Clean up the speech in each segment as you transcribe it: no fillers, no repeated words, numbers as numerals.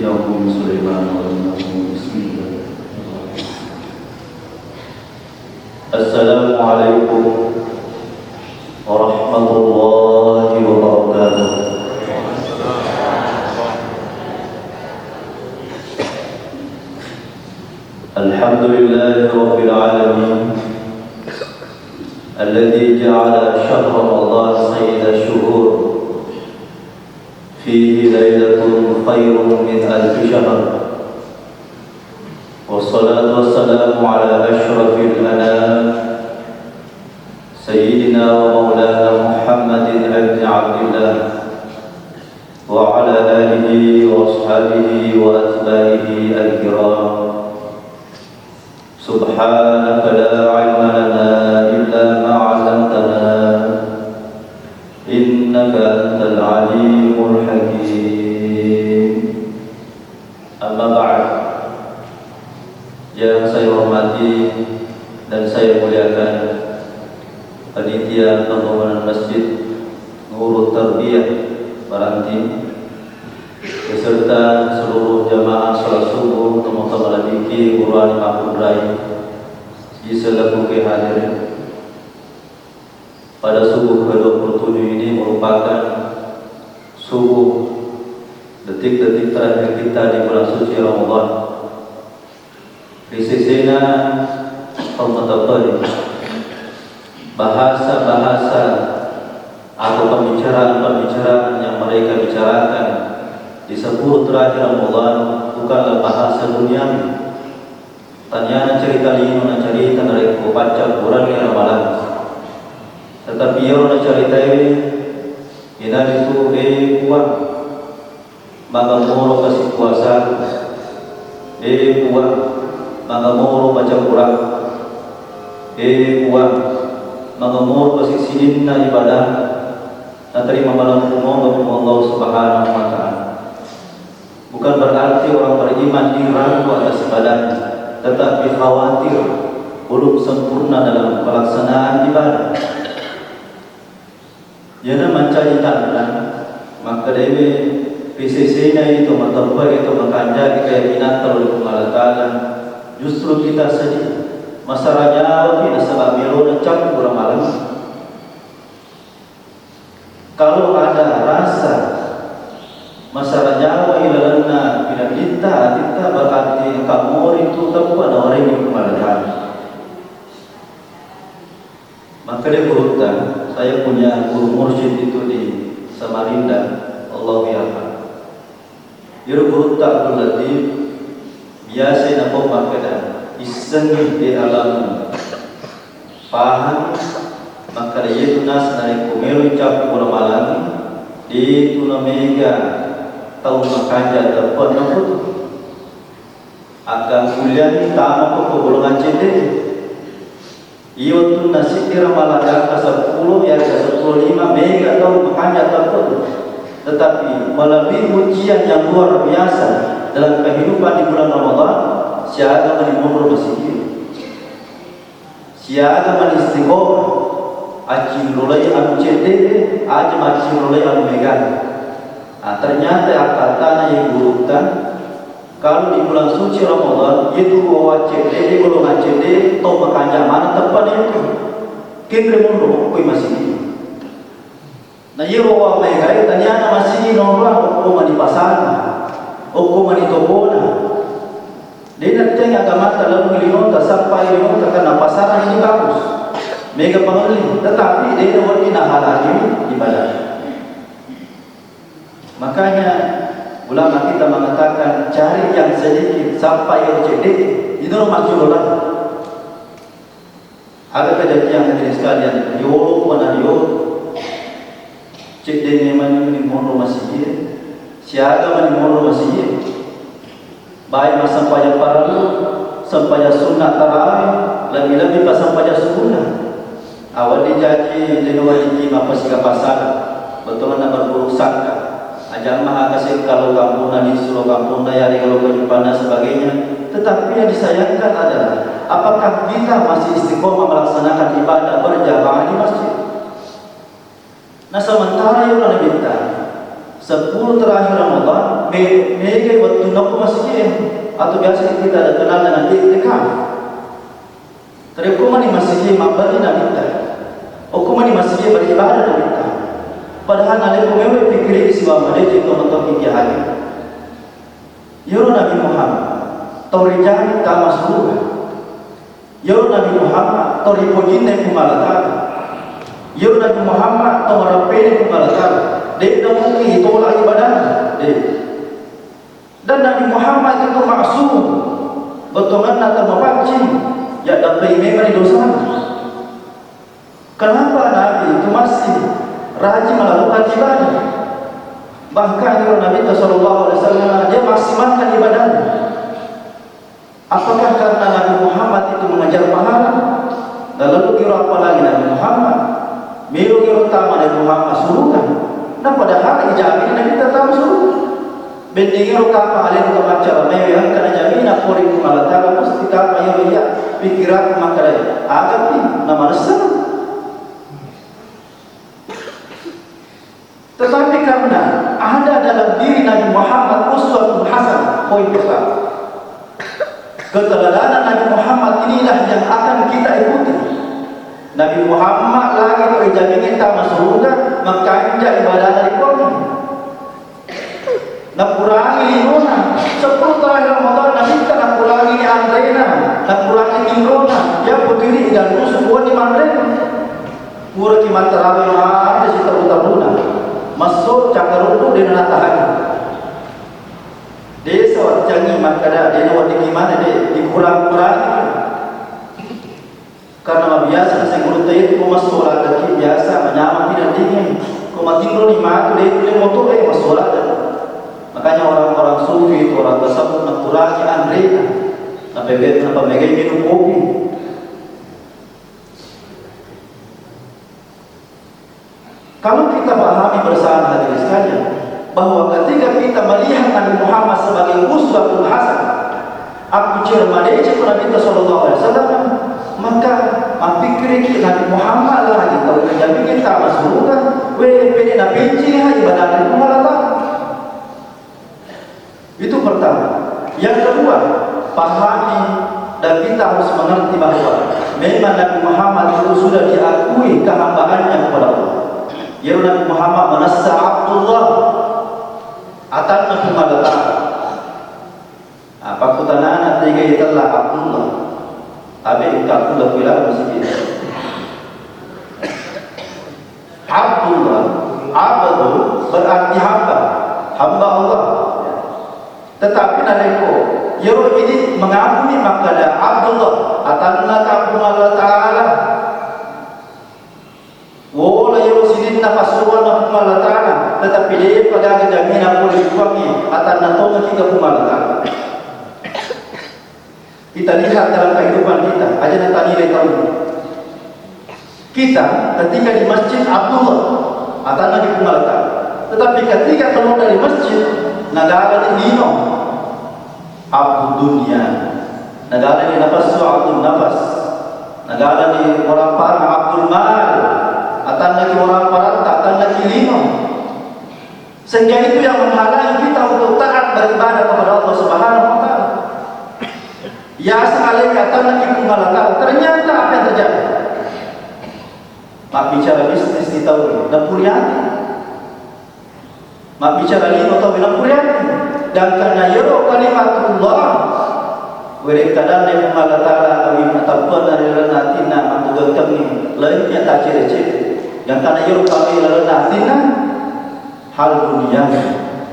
إنه من سليمان وإنه بسم الله. السلام عليكم ورحمة الله وبركاته. الحمد لله رب العالمين الذي جعل شهر رمضان سيد الشهور فيه ليلة خير من ألف شهر، والصلاة والسلام على أشرف الأنام سيدنا ومولانا محمد بن عبد الله وعلى آله وأصحابه وأتباعه الكرام. سبحانك لا علم لنا إلا ما علمتنا إنك أنت العليم الحكيم. Amma ba'd. Yang saya hormati dan saya muliakan panitia pembangunan Masjid Nurul Tarbiyah Baranti beserta seluruh jamaah salat subuh teman-teman ladiki Qur'an Mahfudrai di selaku kehadiran pada subuh ke-27 ini merupakan subuh detik-detik terakhir kita di bulan suci Ramadan. Risisena pemetapan bahasa-bahasa atau pembicaraan-pembicaraan yang mereka bicarakan di 10 terakhir Ramadan bukanlah bahasa duniawi. Tanyana cerita lino na cerita dari kupaca kurang yang ramalan. Tetapi yang cerita ini itu kuat maka moro kasih kuasa kuat maka moro baca Quran kuat maka moro kasih sidinna ibadah dan terima malam umum Allah Subhanahu wa Ta'ala. Bukan berarti orang beriman diragu atas ibadahnya, tetapi khawatir belum sempurna dalam pelaksanaan ibadah. Yana mencari tanda, maka dewe PCC-nya itu matambah itu makanja keyakinan oleh Allah Ta'ala. Justru kita sedih masalahnya kita sebab melo cak kurang malam. Kalau ada rasa masalah Jawa ilalana bila kita berarti kamu itu tahu ada orang yang kemalahan. Maka dia berhutang. Saya punya guru mursyid itu di Samarinda, Allah biarkan. Dia berhutang berarti biasa nak memakai iseng di alam paham. Maka dia itu nas dari kumelu cap malam di tuna mega tahu makanya dapat nakut akan kuliah ni tamu ke golongan cede iyo tu nasi kira malah ke 10 ya ke 15 mega tahu makanya dapat. Tetapi melalui ujian yang luar biasa dalam kehidupan di bulan Ramadan, siaga menimur masih siaga manistiqomah acing rolai anu cede aja macing rolai anu mega. Ternyata akatana yang burutan kalau di bulan suci Ramadan itu bawa cede golongan cede tau makanya mana tempat itu kendre mundur kui masih nah iya bawa mega ternyata masih nomor hukum di pasar hukum di tokona dia nanti agama dalam ngelinota sampai linota karena pasaran ini bagus mega pengeli, tetapi dia tidak halal ibadah. Makanya ulama kita mengatakan cari yang sedikit sampai yang sedikit itu maksudnya. Ada kejadian hadirin sekalian, yolo mana yolo, cek dengan mana moro masjid, siaga mana moro masjid, baik masa sampai paralu, sampai sunat tarawih, lebih-lebih pas sampai sunnah. Awal dijanji Januari ini apa sih pasar betul mana berburuk sangka ajak maha kasih kalau kampung nanti suruh kampung daya kalau kehidupan dan sebagainya. Tetapi yang disayangkan adalah apakah kita masih istiqomah melaksanakan ibadah berjamaah di masjid. Nah sementara yang kita 10 terakhir Ramadan, mega waktu nak masjid atau biasa kita ada kenal dengan itikaf. Terima ni masjid mabadi nak kita. Hukum ni masjid beribadah nak kita. Padahal nak lepas fikir isiwa mereka itu nonton fikir hari. Yoro Nabi Muhammad, torijan tamasruh. Yoro Nabi Muhammad, toripojin dan kumalatan. Yoro Nabi Muhammad, tomarapene kumalatan. Dia mungkin tolak ibadah. Dan Nabi Muhammad itu maksum, betongan atau mapancing, ya dapat memang dosa. Kenapa Nabi itu masih rajin melakukan ibadah? Bahkan kalau Nabi SAW dia maksimalkan ibadahnya. Apakah karena Nabi Muhammad itu mengajar pahala? Dan lalu kira apa lagi Nabi Muhammad? Milo kira utama Nabi Muhammad suruhkan. Nah padahal ijamin Nabi tetap suruh. Bendingin utama alih untuk acara mewah karena jaminan pori kumalatara mesti kapa ya pikiran makalai. Agak nama resah. Tetapi karena ada dalam diri Nabi Muhammad uswatun hasanah, poin besar. Keteladanan Nabi Muhammad inilah yang akan kita ikuti. Nabi Muhammad lagi tu ijabingin tak masruhkan mengkanja ibadah dari kami. Nak kurangi lingkungan 10 terakhir Ramadan Nabi tak nak kurangi ni Andrena, nak kurangi Imrona. Dia berdiri dan musuh buat di Mandrena. Pura kimat terawih ada si tabu-tabuna. Masuk cakar rumput dia nak tahan. Dia sawat canggih makada dia nak di gimana dia dikurang-kurang. Karena biasa saya guru tadi kau masuk lah lagi biasa menyamar tidak dingin. Kau mati dulu ni mak dia boleh motor masuk lah. Makanya orang-orang sufi itu orang tersebut nak kurangi Andrena. Kenapa mereka minum kopi? Kalau kita pahami bersama hadirin sekalian bahwa ketika kita melihat Nabi Muhammad sebagai uswatun hasanah, aku cermade cakap Nabi sallallahu alaihi wasallam, maka pikir Nabi Muhammad lagi tahu menjadi kita masruhkan, pede Nabi cina ibadah Nabi Muhammad. Itu pertama. Yang kedua, pahami dan kita harus mengerti bahwa memang Nabi Muhammad itu sudah diakui kehambaannya kepada Allah. Ya Nabi Muhammad menassa Abdullah atanna kumalata. Apa kutanana tiga itulah Abdullah. Tapi Abdullah bila musik. Abdullah, Abdul berarti hamba, hamba Allah. Tetapi naleko Yoro ini mengakui makna Abdullah atanna kumalata. Wala Yoro sinin napasuan na kumalata, tetapi dia pada jaminan boleh suami atanna tonga kita kumalata. Kita lihat dalam kehidupan kita, aja nak tanya dia tahu. Kita ketika di masjid Abdullah atanna di kumalata, tetapi ketika keluar dari masjid negara di Nino Abdul Dunia, negara di nafas Abdul Nafas, negara di orang parang Abdul Mal, atan lagi orang parang, atan lagi Nino. Sehingga itu yang menghalangi kita untuk taat beribadah kepada Allah Subhanahu Wa Taala. Ya sekali kata lagi kumalata, ternyata apa yang terjadi? Mak bicara bisnis di tahun dan puriati. Mak bicara lima tahun dan puriati. Dan karena yaro kalimatullah wiri kadang dia kumalata kami ataupun dari lenatina mantugan kami lainnya tak ciri-ciri. Yang karena yaro kami lenatina hal dunia,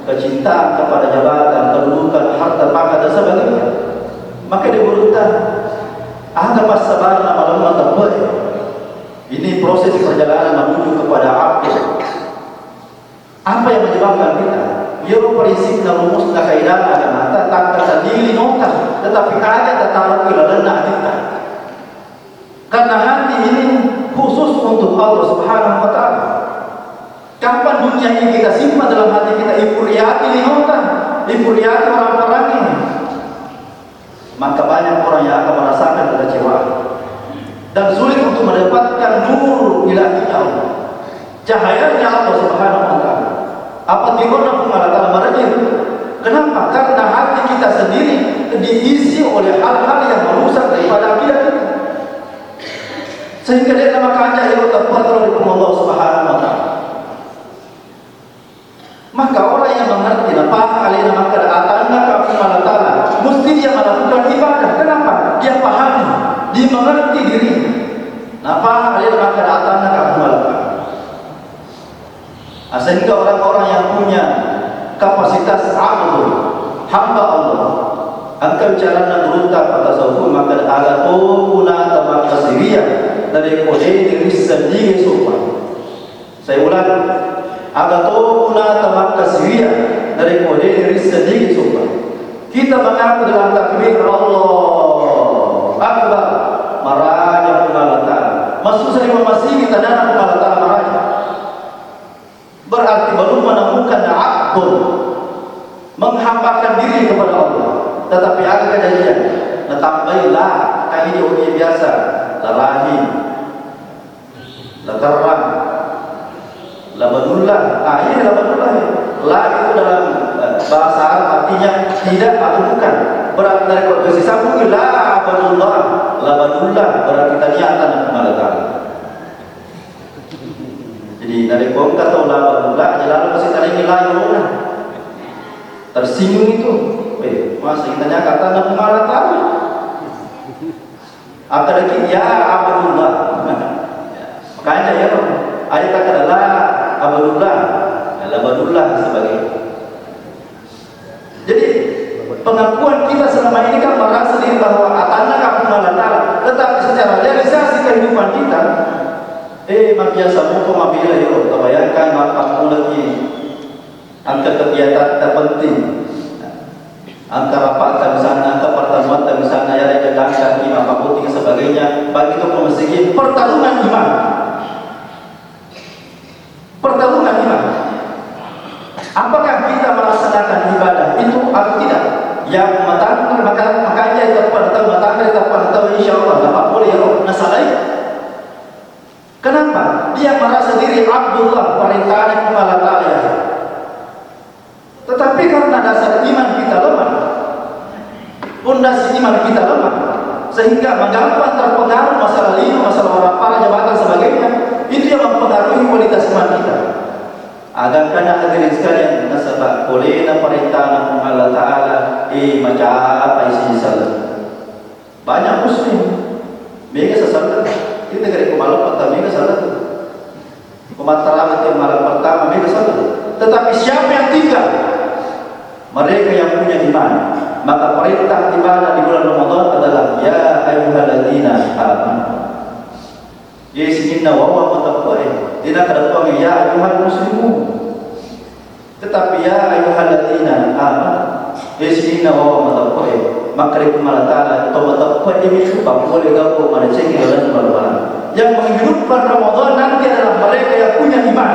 kecintaan kepada jabatan, kedudukan, harta, pangkat dan sebagainya. Maka dia berkata, "Anda pas sabar nama-nama terbaik." Ini proses perjalanan menuju kepada abdul. Apa yang menyebabkan kita? Yoro prinsip na rumus na kailangan natin tak sendiri nota, tetapi ada tetap kilala kita. Karena hati ini khusus untuk Allah Subhanahu Wa Taala. Kapan dunia ini kita simpan dalam hati kita, ifuriati nota, ifuriati orang-orang ini, maka banyak orang yang akan merasakan kekecewaan dan sulit untuk mendapatkan nur ilahi Allah, cahayanya Allah Subhanahu Wa Taala. Apa tirona pengalatan mereka? Kenapa? Karena hati kita sendiri diisi oleh hal-hal yang merusak daripada akidah kita. Sehingga dia makanya ia terpengaruh oleh Allah Subhanahu wa taala. Maka orang yang mengerti apa alina maka atanna ka Allah, mesti dia melakukan ibadah. Kenapa? Dia pahami, dia mengerti dirinya. Napa alina maka atanna ka Allah. Sehingga orang-orang yang punya kapasitas abdul, hamba Allah, angkat jalan berutak pada tasawuf maka agatu kuna tamakasiriyah dari kode diri sendiri sopan. Saya ulang, agatu kuna tamakasiriyah dari kode diri sendiri sopan. Kita mengaku dalam takbir Allah Akbar, marahnya pengalatan. Maksud saya masih kita dalam pengalatan marahnya. Berarti baru menemukan abdul, menghambakan diri kepada Allah. Tetapi ada kejadian, tambahlah ini orang biasa, lalahi, lakarang, labanullah. Ini labanullah. La itu dalam bahasa Arab artinya tidak atau bukan. Berarti dari kondisi sambung la abanullah, labanullah berarti niatan kepada Allah. Jadi dari kongkat atau labanullah, lalu masih tadi nilai tersinggung itu. Masih tanya kata nak pengalatan. Akan lagi ya abadullah. Makanya ya ayat kata adalah abadullah, abadullah sebagai. Jadi pengakuan kita selama ini kan merasa diri bahwa atanna ka pengalatan, tetapi secara realisasi kehidupan kita biasa muka mabila yo, bayangkan kamu lagi angka kegiatan terpenting, angka rapat di sana, angka pertemuan di sana, ya ada dansa, imam putih dan sebagainya. Bagi itu memasuki pertarungan iman, pertarungan iman. Apakah kita melaksanakan ibadah itu atau tidak? Yang makanya tepat atau insya Allah dapat boleh ya, nasalai. Kenapa? Dia merasa diri Abdullah, perintahan Allah Ta'ala. Tetapi karena dasar iman kita lemah, pondasi iman kita lemah, sehingga menggampang terpengaruh masalah lima, masalah orang para jabatan sebagainya. Itu yang mempengaruhi kualitas iman kita. Agar karena hadirin sekalian, nasabah bolehlah perintahan Allah Ta'ala macam apa isi salat. Banyak muslim mereka sesalat. Kita dari kemalam pertama mereka salat. Kematerangan yang malam pertama mereka salat. Tetapi siapa yang tinggal? Mereka yang punya iman. Maka perintah ibadah di bulan Ramadan adalah ya ayyuhalladzina amanu. Yesinna wa huwa mutaqwa. Tidak kedatang ya ayyuhal muslimun. Tetapi ya ayyuhalladzina amanu. Yesinna wa huwa mutaqwa. Maka Allah Ta'ala tempat ini sebab boleh gabung pada cengkeh dan berbalan. Yang menghidupkan Ramadan nanti adalah mereka yang punya iman.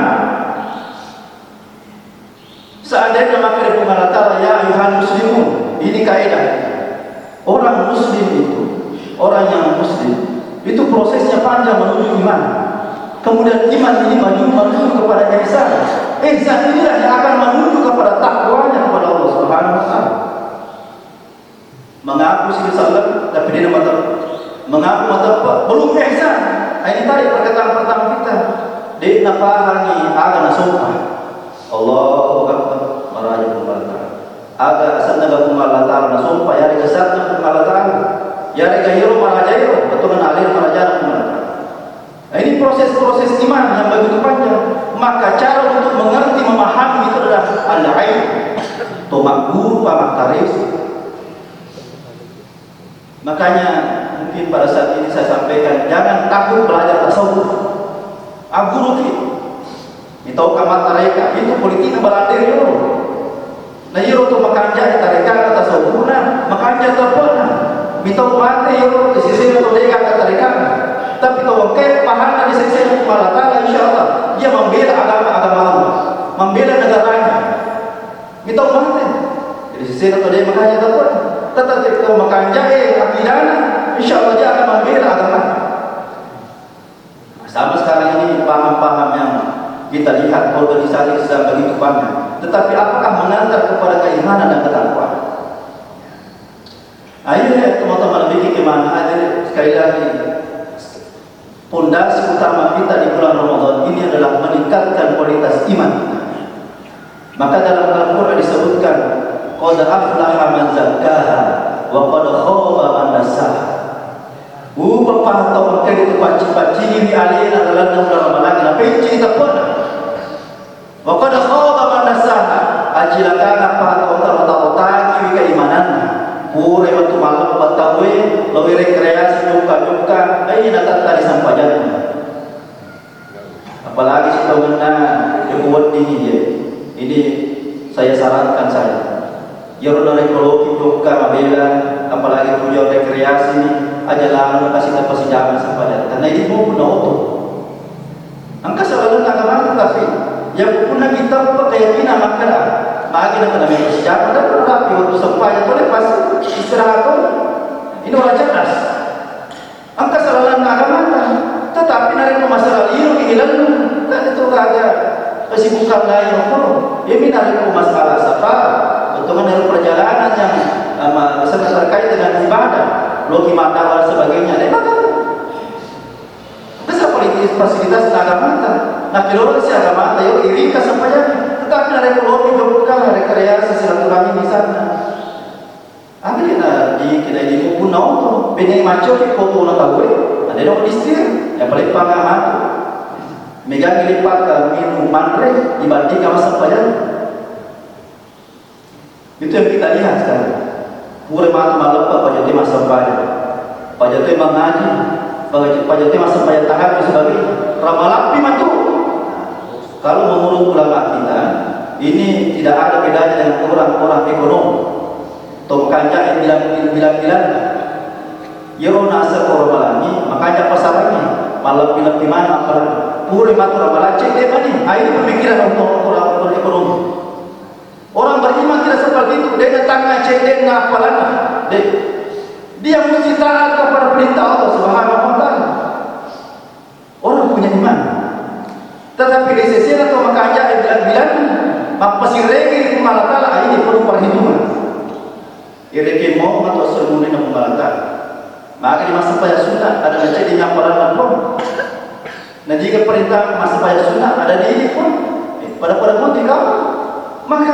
Seandainya maka Allah Ta'ala ya ayuhan muslimun, ini kaidah. Orang muslim itu, orang yang muslim itu prosesnya panjang menuju iman. Kemudian iman ini menuju kepada ihsan. Ihsan inilah yang akan menuju kepada takwanya kepada Allah Subhanahu wa taala. Mengaku sih salat tapi dia mengaku mata belum ihsan. Ini tadi perkataan pertama kita. Dia napahani agak nasumpah. Allahu Akbar maraja pembalta. Aga asanaga pembalta nasumpah ya rega satna pembalta. Ya rega hiro maraja hiro betul alir maraja pembalta. Ini proses-proses iman yang begitu panjang. Maka cara untuk mengerti memahami itu adalah al-ain. Tomak guru pamak tarif. Makanya mungkin pada saat ini saya sampaikan jangan takut belajar tasawuf. Guru kita tahu kamat mereka itu politik baladir yo. Nah yo tu makanja tareka tasawufna, makanja terpona. Mitau mate yo di sisi tu lega tareka. Tapi tahu ke pahala di sisi Allah Ta'ala insyaallah dia membela agama Allah, membela negaranya. Mitau mate. Di sisi tu dia makanja terpona. Tetapi kalau makanja akidana insyaallah dia akan membela agama. Sama sekarang ini paham-paham yang kita lihat organisasi sedang begitu banyak, tetapi apakah mengantar kepada keimanan dan ketakwaan? Akhirnya teman-teman bikin kemana? Hadir sekali lagi, pondasi utama kita di bulan Ramadan ini adalah meningkatkan kualitas iman kita. Maka dalam Al-Quran disebutkan, qad aflaha man zakkaha wa qad khaba man dassaha. Bapak atau makan itu paci-paci ini alien adalah dalam Ramadan. Apa yang cerita pun? Wa qad khaba man dassaha. Ajilakan apa atau otak-otak keimanan. Pura waktu malam batawe, lawe rekreasi buka-buka, ini datang tadi sampainya. Apalagi si tahun yang buat ini. Ini saya sarankan saya. Jauh ekologi buka mabela, apalagi tujuan rekreasi ini, aja lalu kasih tempat jaman sampainya. Karena ini mau punya auto. Angka selalu agama tapi yang punya kita apa keyakinan makna. Magi nak kena bersiap, dan berapa waktu sampai boleh pas istirahat pun. Ini orang cerdas. Angka selalu agama, tetapi nari masalah liru hilang, kan itu ada kesibukan lain pun. Ini nari masalah apa? Betul dari perjalanan yang terkait dengan ibadah, logi mata dan sebagainya. Besar politik fasilitas agama. Nah, kalau si agama, ayo iri kesampaian. Tetapi ada ekonomi bukan rekreasi silaturahmi di sana. Akhirnya kita ini pun nonton, benih macam itu foto nak tahu. Ada orang istri yang paling pengalaman, megang lipat minuman dibanding kawan sampaian. Itu yang kita lihat sekarang. Pura malam pada tema sampaian, pada tema mengaji, pada tema sampaian tahap sebagai ramalan pimantu. Kalau menurut ulama kita, ini tidak ada bedanya dengan orang-orang ekonom. Tongkanya yang bilang-bilang, Yero nasa korbalani, makanya pasarannya malam bilang di mana apalagi pura matu ramalan cek deh mana? Ini pemikiran untuk orang ekonomi. Orang beriman tidak seperti itu. Dia datang cek deh apalagi. Dia mesti taat kepada perintah Allah Subhanahu Wa Taala. Orang punya iman. Tetapi di sisi atau makanya bilang pasir regi kumalata ini perlu perhitungan. Ireki mau atau sermuni nak kumalata. Maka di masa payah sunnah ada macam di nyamparan pun. Nah jika perintah masa payah sunnah ada di ini pun pada pun kau. Maka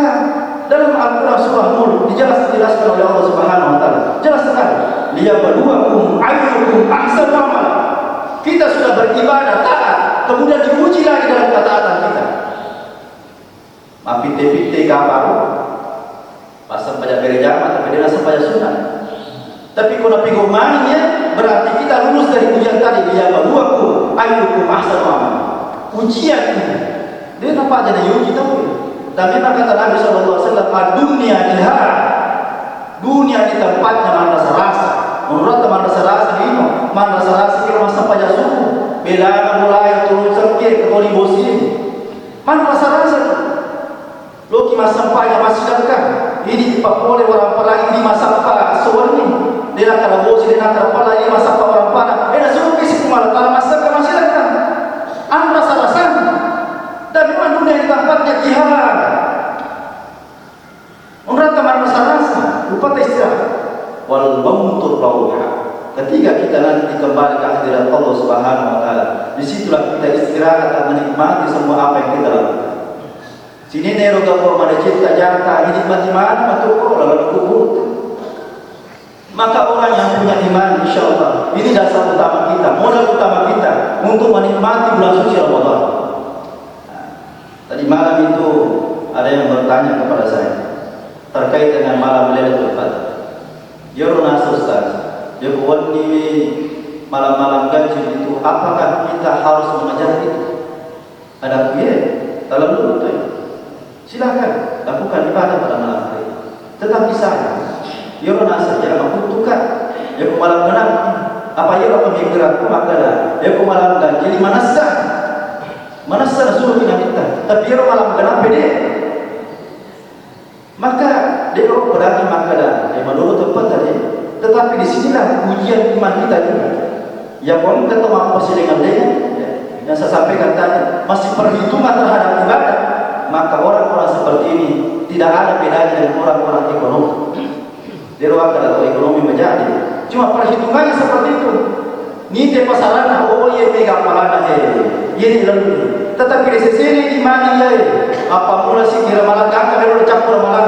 dalam Al-Quran surah Mulk dijelaskan oleh Allah Subhanahu Wa Taala. Jelas sekali. Liyabluwakum ayyukum ahsanu amala. Kita sudah beribadah taat. Kemudian diuji lagi dalam ketaatan kita. Mapite-pite kapal pasal pada berjamaah tapi dia rasa pada sunnah. Tapi kalau pigo maninya berarti kita lulus dari ujian tadi. Dia baluaku ayyukum ahsanu amal. Ujian ini dia nampak jadi uji tahu. Dan memang kata Nabi SAW, dunia jihad. Dunia di tempatnya mana rasa. Menurut teman rasa ini, mana rasa kita masa pada suku. Bilangan mulai turun sekir ke toli bosi ini. Mana rasa loki masa payah masih dekat. Ini boleh orang pelagi di masa apa soal ini. Dia nak kalau bosi dia nak pelagi di masa apa orang pada. Ena suruh kisi kumal kalau masa ke masih dekat. Anu rasa. Dan memang dunia di tempatnya jihad. Menurut teman rasa lupa istirahat. Wal mautur rauha. Ketika kita nanti kembali ke hadirat Allah Subhanahu Wa Taala, disitulah kita istirahat dan menikmati semua apa yang kita lakukan. Sini nero gapur mana cipta jata menikmati mana matuk lalu kubur. Maka orang yang punya iman, insya Allah, ini dasar utama kita, modal utama kita untuk menikmati bulan suci Ramadan. Tadi malam itu ada yang bertanya kepada saya terkait dengan malam Lailatul Qadar. Ya Ustaz, ya buat di malam-malam ganjil itu, apakah kita harus mengejar itu? Ada dia dalam dulu itu. Silakan lakukan ibadah pada malam hari. Tetapi saya, ya saja membutuhkan. Ya malam genap, apa ya pemikiranku maka ya malam ganjil mana sah suruh kita. Tapi ya malam genap dia. Maka dia berarti maka menurut tempat tadi. Tetapi di sinilah ujian iman kita juga. Yang kami ketemu apa sih dengan dia? Yang saya sampaikan tadi, masih perhitungan terhadap ibadah, maka orang-orang seperti ini tidak ada bedanya dengan orang-orang ekonomi. Dia atau ekonomi menjadi cuma perhitungannya seperti itu. Ni te pasaran, oh ye mega palana ye lalu. Tetapi di sini di mana ye? Apa mula si kira malam kan kalau campur malam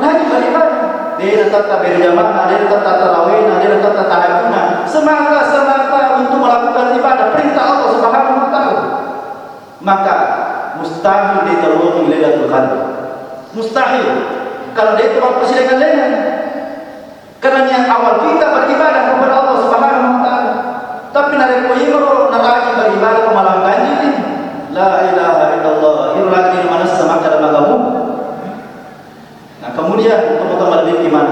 lagi bagaimana? Dia tetap berjamaah, dia tetap tarawih, dia tetap tahajud. Semata untuk melakukan ibadah perintah Allah Subhanahu wa taala. Maka mustahil ditolong Lailatul Qadar. Mustahil. Kalau dia cuma persidangan lain. Karena yang awal kita beribadah kepada Allah Subhanahu wa taala. Tapi nare koyiro naraji beribadah ke malam ganjil. La ilaha illallah. Irlagi mana sama dalam agama. Nah, kemudian teman-teman lebih iman.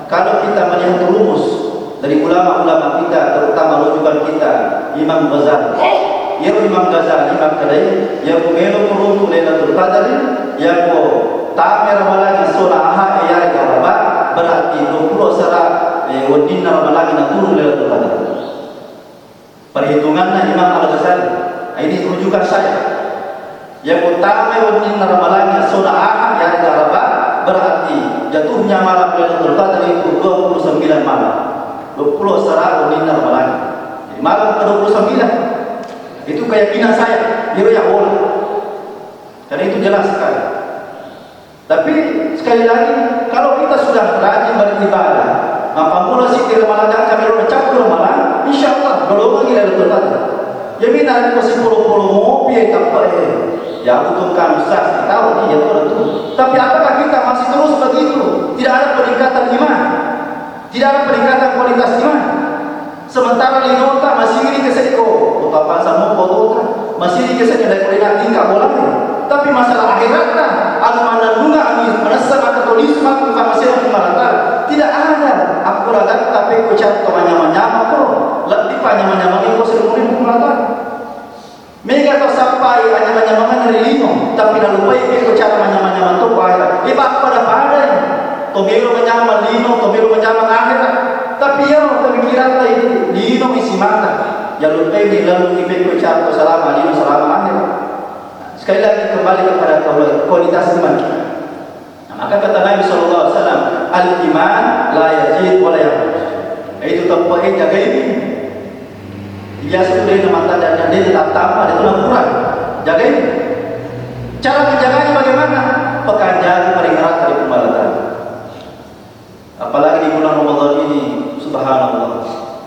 Kalau kita melihat rumus dari ulama-ulama kita, terutama rujukan kita, Imam Ghazali, Imam Kadai, yang mengelo turun Lailatul Qadar, yang tamer malagi solaha ya garaba, berarti 20 sarat wadina malagi na turun Lailatul Qadar. Perhitungannya Imam Al-Ghazali. Ini rujukan saya. Yang utama wadina malagi solaha ya garaba, berarti jatuhnya malam Lailatul Qadar itu 29 malam. 20 sarat wadina malagi. Jadi malam ke-29. Itu keyakinan saya, dia yang boleh. Karena itu jelas sekali. Tapi sekali lagi, kalau kita sudah rajin beribadah, apabila si malam kami mencampur malam, insya Allah golongan kita Lailatul Qadar. Jadi nanti masih puluh-puluh mobil tanpa ya butuhkan ustaz, tahu dia itu. Tapi apakah kita masih terus begitu? Tidak ada peningkatan iman, tidak ada peningkatan kualitas iman. Sementara linota masih ini kesediko, utapan sama kota masih ini kesediko dari kuliah tingkat bolanya. Tapi masalah akhiratnya, almanan bunga anis menasab katolisme bukan masalah pengaratan. Tidak ada. Aku ragat tapi kucat kemanyam-nyam aku, lebih panjang-nyam itu seluruh pengaratan. Mereka tak sampai anyam-nyam dari lino, tapi lalu baik kucat kemanyam-nyam itu bahaya. Iba pada Tomiro menyaman lino, tomiro menyaman akhirat. Tapi yang pemikiran itu lino isi mata. Jalur ini lalu ibek ucap selama lino selama akhirat. Sekali lagi kembali kepada kualitas iman. Nah, maka kata Nabi SAW, al-iman la yazid wa la yanqus. Itu tempatnya jaga ini. Dia sudah mata dan dia tetap tambah, dia telah kurang. Jaga ini. Cara menjaganya bagaimana? Pekerjaan paling erat dari pembalatan. Apalagi di bulan Ramadan ini, subhanallah,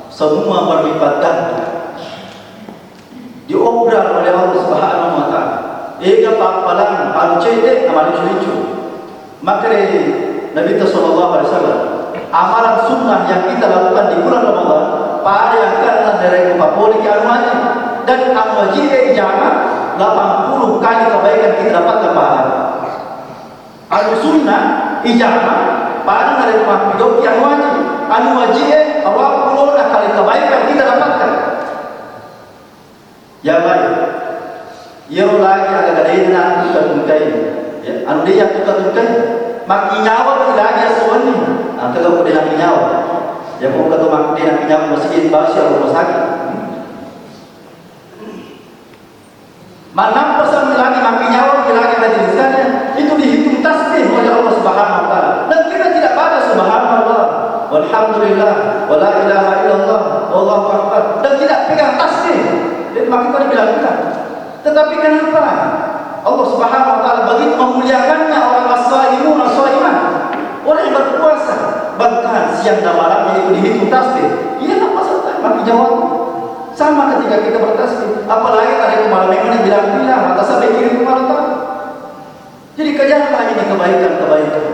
semua berlipat ganda diobral oleh Allah Subhanahu wa taala. Ega papalan pancete amal lucu. Maka Nabi sallallahu alaihi wasallam, amalan sunnah yang kita lakukan di bulan Ramadan, pada yang karena dari papoli ke anuannya dan amwajib jamaah 80 kali kebaikan kita dapatkan pahala. Al-sunnah ijamah pada dari rumah hidup yang wajib, anu wajib awak puluh kali kebaikan kita dapatkan. Ya baik. Yang lagi agak ada kita tungkai. Ya, anu dia kita tungkai. Mak nyawa lagi aswani. Antara kalau dia nyawa. Ya mau kata mak dia nyawa masjid basya rumah sakit. Mana pesan lagi mak nyawa lagi ada di sana. Itu dihitung tasbih oleh Allah Subhanahu wa taala. Dan kita tidak pada subhanallah, walhamdulillah, wala ilaha illallah, wallahu akbar. Dan tidak pegang tasbih. Dan maka kita dilakukan. Tetapi kenapa Allah Subhanahu wa taala begitu memuliakannya orang as-shaimun, as-shaiman, orang yang berpuasa, bahkan siang dan malamnya itu dihitung tasbih. Iya apa saja maka jawab. Sama ketika kita bertasbih, apalagi tadi malam yang bilang-bilang mata sampai kiri kepala. Jadi kejarlah ini kebaikan-kebaikan.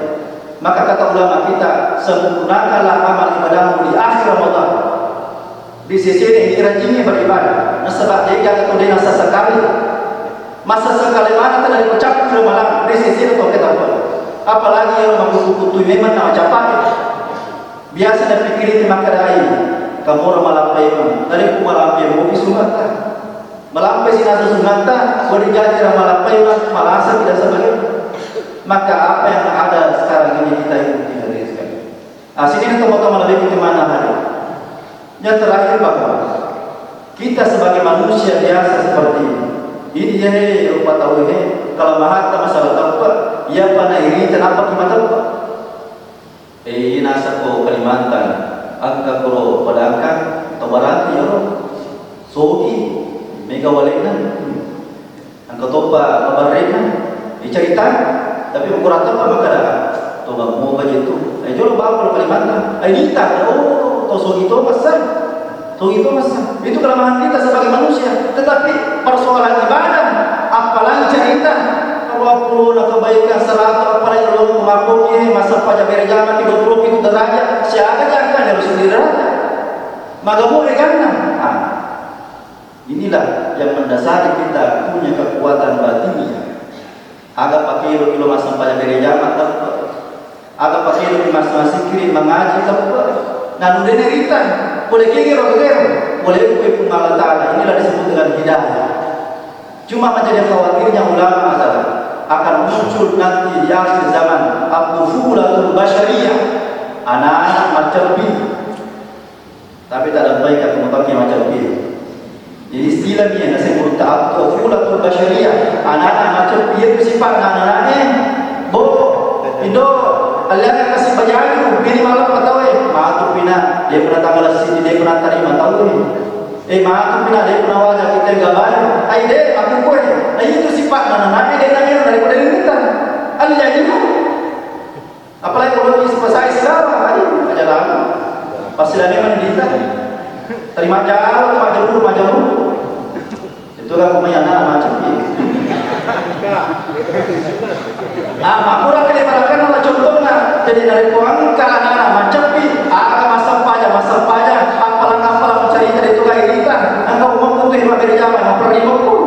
Maka kata ulama kita, sempurnakanlah amal ibadahmu di akhir Ramadan. Di sisi ini rajinnya beribadah. Sebab dia kata dia masa sekali. Masa sekali mana telah diucap ke malam. Di sisi itu kita buat. Apalagi yang membutuh memang nama capai. Biasa dan pikir itu makarai. Kamu orang malampai pun. Dari malampai mungkin sungata. Malampai sinasa sungata. Berjajar malampai malasa tidak sebagainya. Maka apa yang ada sekarang ini kita ikuti hari sekali. Sini teman-teman lebih kemana hari? Yang terakhir bahwa kita sebagai manusia biasa seperti ini, Ini ya rupa tahu kalau mahat masalah tahu pak, ia pada ini kenapa kita tahu pak? Nasa ko Kalimantan, angka ko pada angka atau barati ya sogi, mega walenan, angka topa kabarena, dicerita, tapi ukurata apa makada, toba mau kaji itu, jual bapak Kalimantan, nita, to sogi to masa. Itu masa itu kelemahan kita sebagai manusia, tetapi persoalan ibadah apalagi cerita kalau perlu kebaikan 100 apalagi belum mengakuinya masa pajak berjamaah 30 itu derajat siapa yang akan harus sendiri maka boleh kan inilah yang mendasari kita punya kekuatan batinnya agak pakai kilo masa pajak berjamaah agak pakai masa sikir mengaji nah udah cerita boleh kira boleh ikut Allah Ta'ala. Inilah disebut dengan hidayah. Cuma menjadi khawatirnya ulama adalah akan muncul nanti di akhir zaman at-tufulatul basyariyah, anak-anak macam B, tapi tak ada baik aku pakai macam B. Jadi istilahnya yang saya sebut at-tufulatul basyariyah, anak-anak macam B itu sifat anak-anaknya indo Allah yang kasih baju ini malam tahu maatu pina dia pernah tanggal sini dia pernah terima tahu maatu pina dia pernah wajah kita gaban deh aku kue nah itu sifat anak-anaknya dia nanya daripada kita Allah itu apalagi kalau sifat saya selama aja lama pasti lagi mendita terima jauh itu kan pemain anak macam ini makmurah kelebaran Allah contohnya jadi dari kuang anak macam ni masa pajak apalah mencari dari tukang iritan engkau ngomong tu hima dari zaman perlima pun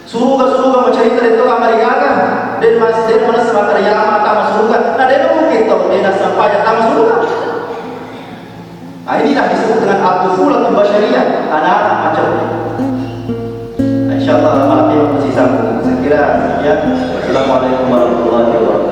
suruh mencari dari tukang marigaga dan masjid mana sebagai yang mata masuruga nah dia mungkin tahu dia nasa pajak tak masuruga inilah disebut dengan at-tufulatul basyariyah anak-anak macam ni. InsyaAllah malam ini masih sambung. Saya kira sekian. Assalamualaikum warahmatullahi wabarakatuh.